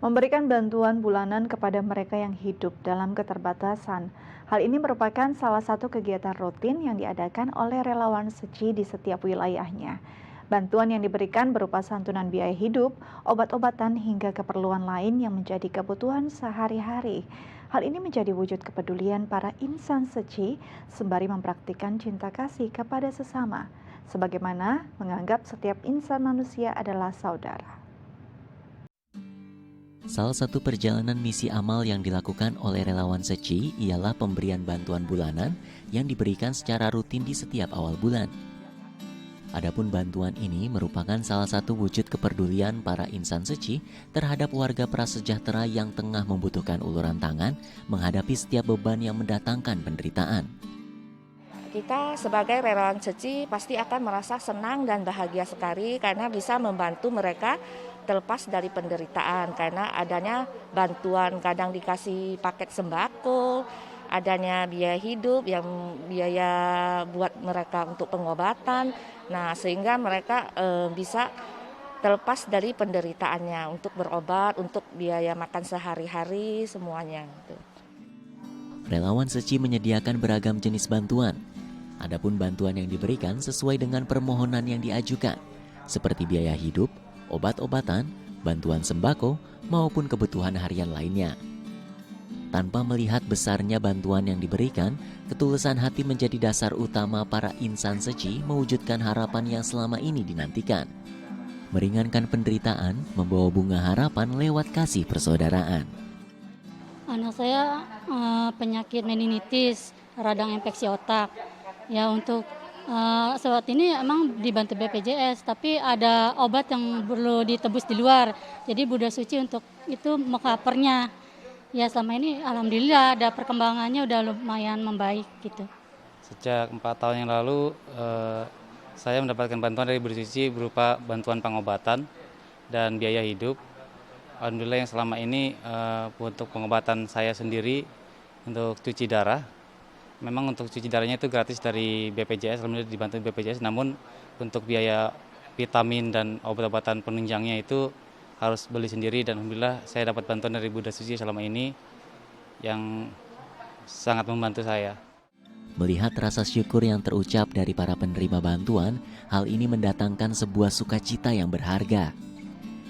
memberikan bantuan bulanan kepada mereka yang hidup dalam keterbatasan. Hal ini merupakan salah satu kegiatan rutin yang diadakan oleh relawan Seci di setiap wilayahnya. Bantuan yang diberikan berupa santunan biaya hidup, obat-obatan hingga keperluan lain yang menjadi kebutuhan sehari-hari. Hal ini menjadi wujud kepedulian para insan Seci sembari mempraktikkan cinta kasih kepada sesama, sebagaimana menganggap setiap insan manusia adalah saudara. Salah satu perjalanan misi amal yang dilakukan oleh relawan Seci ialah pemberian bantuan bulanan yang diberikan secara rutin di setiap awal bulan. Adapun bantuan ini merupakan salah satu wujud kepedulian para insan Seci terhadap warga prasejahtera yang tengah membutuhkan uluran tangan menghadapi setiap beban yang mendatangkan penderitaan. Kita sebagai relawan Seci pasti akan merasa senang dan bahagia sekali karena bisa membantu mereka terlepas dari penderitaan, karena adanya bantuan, kadang dikasih paket sembako, adanya biaya hidup, yang biaya buat mereka untuk pengobatan. Nah, sehingga mereka bisa terlepas dari penderitaannya untuk berobat, untuk biaya makan sehari-hari semuanya. Relawan Seci menyediakan beragam jenis bantuan. Adapun bantuan yang diberikan sesuai dengan permohonan yang diajukan, seperti biaya hidup, obat-obatan, bantuan sembako, maupun kebutuhan harian lainnya. Tanpa melihat besarnya bantuan yang diberikan, ketulusan hati menjadi dasar utama para insan Seci mewujudkan harapan yang selama ini dinantikan. Meringankan penderitaan, membawa bunga harapan lewat kasih persaudaraan. Anak saya penyakit meningitis, radang infeksi otak. Ya untuk saat ini emang dibantu BPJS, tapi ada obat yang perlu ditebus di luar. Jadi Bunda Suci untuk itu mengcovernya. Ya selama ini alhamdulillah ada perkembangannya, udah lumayan membaik gitu. Sejak 4 tahun yang lalu saya mendapatkan bantuan dari Bunda Suci berupa bantuan pengobatan dan biaya hidup. Alhamdulillah yang selama ini untuk pengobatan saya sendiri untuk cuci darah. Memang untuk cuci darahnya itu gratis dari BPJS, alhamdulillah dibantu BPJS. Namun untuk biaya vitamin dan obat-obatan penunjangnya itu harus beli sendiri, dan alhamdulillah saya dapat bantuan dari Bunda Suci selama ini yang sangat membantu saya. Melihat rasa syukur yang terucap dari para penerima bantuan, hal ini mendatangkan sebuah sukacita yang berharga.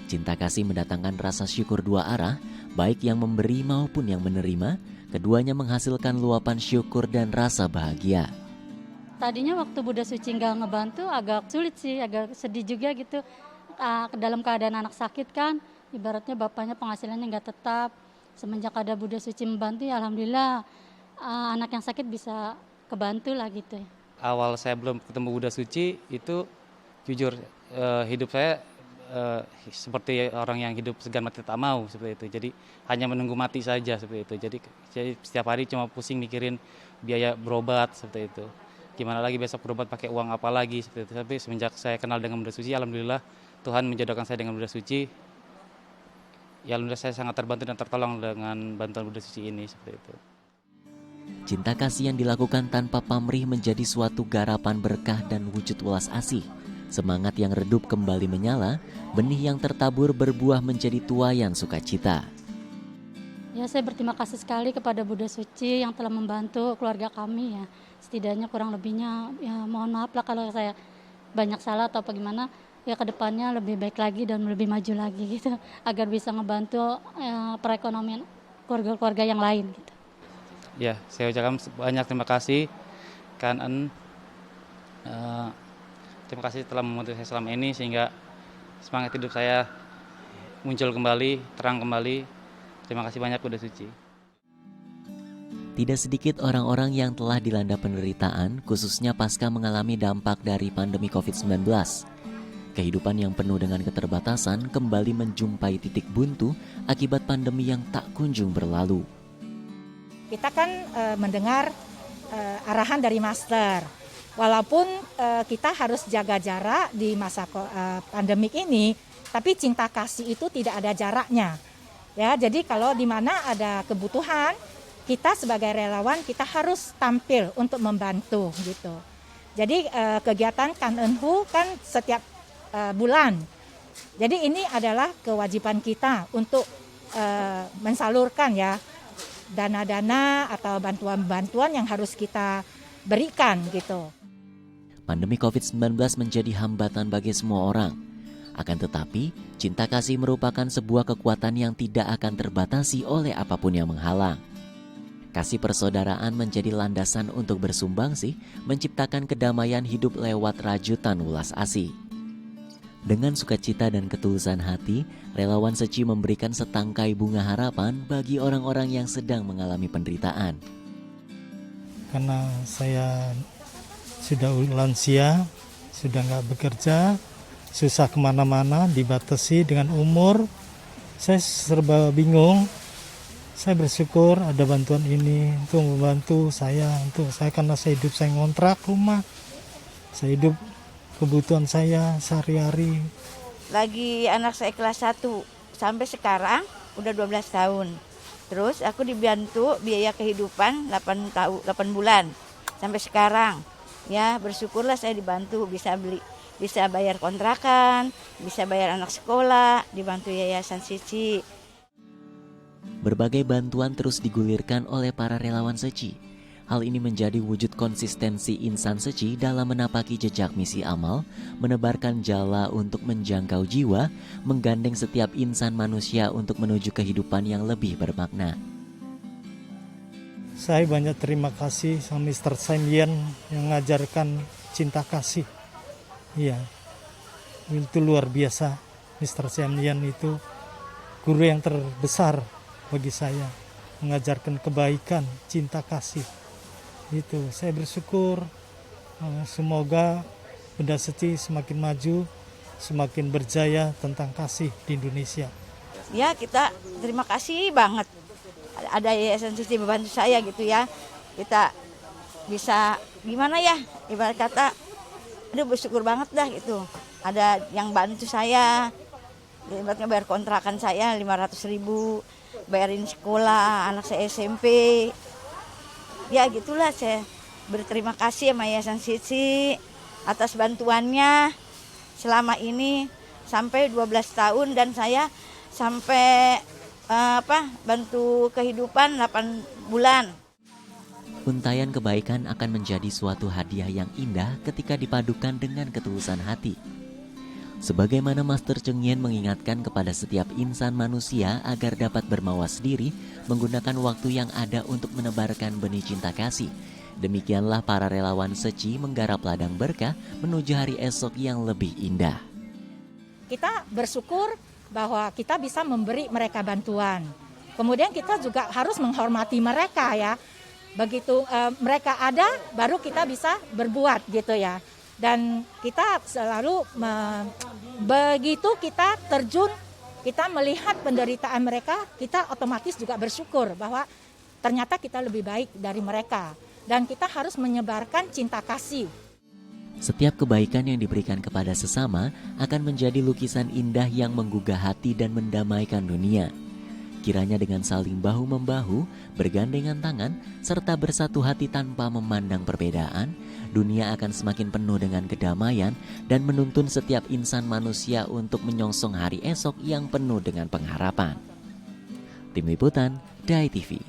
Cinta kasih mendatangkan rasa syukur dua arah, baik yang memberi maupun yang menerima. Keduanya menghasilkan luapan syukur dan rasa bahagia. Tadinya waktu Bunda Suci nggak ngebantu agak sulit sih, agak sedih juga gitu. Dalam keadaan anak sakit kan, ibaratnya bapaknya penghasilannya nggak tetap. Semenjak ada Bunda Suci membantu, ya alhamdulillah anak yang sakit bisa kebantu lah gitu. Awal saya belum ketemu Bunda Suci itu jujur hidup saya seperti orang yang hidup segan mati tak mau seperti itu. Jadi hanya menunggu mati saja seperti itu. Jadi setiap hari cuma pusing mikirin biaya berobat seperti itu. Gimana lagi besok berobat pakai uang apa lagi seperti itu. Tapi semenjak saya kenal dengan Bunda Suci, alhamdulillah Tuhan menjodohkan saya dengan Bunda Suci. Ya alhamdulillah saya sangat terbantu dan tertolong dengan bantuan Bunda Suci ini seperti itu. Cinta kasih yang dilakukan tanpa pamrih menjadi suatu garapan berkah dan wujud welas asih. Semangat yang redup kembali menyala, benih yang tertabur berbuah menjadi tuaian sukacita. Ya saya berterima kasih sekali kepada Bunda Suci yang telah membantu keluarga kami ya. Setidaknya kurang lebihnya ya mohon maaf lah kalau saya banyak salah atau bagaimana. Ya kedepannya lebih baik lagi dan lebih maju lagi gitu. Agar bisa ngebantu perekonomian keluarga-keluarga yang lain gitu. Ya, saya ucapkan banyak terima kasih kan terima kasih telah membantu saya selama ini sehingga semangat hidup saya muncul kembali, terang kembali. Terima kasih banyak Bunda Suci. Tidak sedikit orang-orang yang telah dilanda penderitaan, khususnya pasca mengalami dampak dari pandemi COVID-19. Kehidupan yang penuh dengan keterbatasan kembali menjumpai titik buntu akibat pandemi yang tak kunjung berlalu. Kita kan mendengar arahan dari master, walaupun kita harus jaga jarak di masa pandemik ini, tapi cinta kasih itu tidak ada jaraknya. Ya, jadi kalau di mana ada kebutuhan, kita sebagai relawan kita harus tampil untuk membantu gitu. Jadi kegiatan Kanenhu kan setiap bulan. Jadi ini adalah kewajiban kita untuk mensalurkan ya dana-dana atau bantuan-bantuan yang harus kita berikan gitu. Pandemi COVID-19 menjadi hambatan bagi semua orang. Akan tetapi, cinta kasih merupakan sebuah kekuatan yang tidak akan terbatasi oleh apapun yang menghalang. Kasih persaudaraan menjadi landasan untuk bersumbangsi, menciptakan kedamaian hidup lewat rajutan ulas asih. Dengan sukacita dan ketulusan hati, relawan Seci memberikan setangkai bunga harapan bagi orang-orang yang sedang mengalami penderitaan. Karena saya sudah lansia, sudah nggak bekerja, susah kemana-mana, dibatasi dengan umur, saya serba bingung. Saya bersyukur ada bantuan ini untuk membantu saya, karena saya hidup, saya ngontrak rumah, saya hidup kebutuhan saya sehari-hari. Lagi anak saya kelas 1 sampai sekarang udah 12 tahun. Terus aku dibantu biaya kehidupan 8 bulan sampai sekarang. Ya, bersyukurlah saya dibantu bisa bayar kontrakan, bisa bayar anak sekolah, dibantu Yayasan Seci. Berbagai bantuan terus digulirkan oleh para relawan Seci. Hal ini menjadi wujud konsistensi insan Seci dalam menapaki jejak misi amal, menebarkan jala untuk menjangkau jiwa, menggandeng setiap insan manusia untuk menuju kehidupan yang lebih bermakna. Saya banyak terima kasih sama Mr. Sam Yen yang mengajarkan cinta kasih. Iya, itu luar biasa. Mr. Sam Yen itu guru yang terbesar bagi saya, mengajarkan kebaikan, cinta kasih. Itu saya bersyukur, semoga Bunda Seci semakin maju, semakin berjaya tentang kasih di Indonesia. Ya, kita terima kasih banget ada Yayasan Seci membantu saya gitu ya. Kita bisa gimana ya, ibarat kata aduh bersyukur banget dah gitu. Ada yang bantu saya, ibaratnya bayar kontrakan saya 500.000, bayarin sekolah anak saya SMP. Ya gitulah, saya berterima kasih sama Yayasan Seci atas bantuannya selama ini sampai 12 tahun dan saya sampai bantu kehidupan 8 bulan. Untayan kebaikan akan menjadi suatu hadiah yang indah ketika dipadukan dengan ketulusan hati. Sebagaimana Master Cheng Yen mengingatkan kepada setiap insan manusia agar dapat bermawas diri, menggunakan waktu yang ada untuk menebarkan benih cinta kasih. Demikianlah para relawan Seci menggarap ladang berkah menuju hari esok yang lebih indah. Kita bersyukur bahwa kita bisa memberi mereka bantuan. Kemudian kita juga harus menghormati mereka ya. Begitu mereka ada, baru kita bisa berbuat gitu ya. Dan kita selalu begitu kita terjun, kita melihat penderitaan mereka, kita otomatis juga bersyukur bahwa ternyata kita lebih baik dari mereka. Dan kita harus menyebarkan cinta kasih. Setiap kebaikan yang diberikan kepada sesama akan menjadi lukisan indah yang menggugah hati dan mendamaikan dunia. Kiranya dengan saling bahu-membahu, bergandengan tangan, serta bersatu hati tanpa memandang perbedaan, dunia akan semakin penuh dengan kedamaian dan menuntun setiap insan manusia untuk menyongsong hari esok yang penuh dengan pengharapan. Tim Liputan, Dai TV.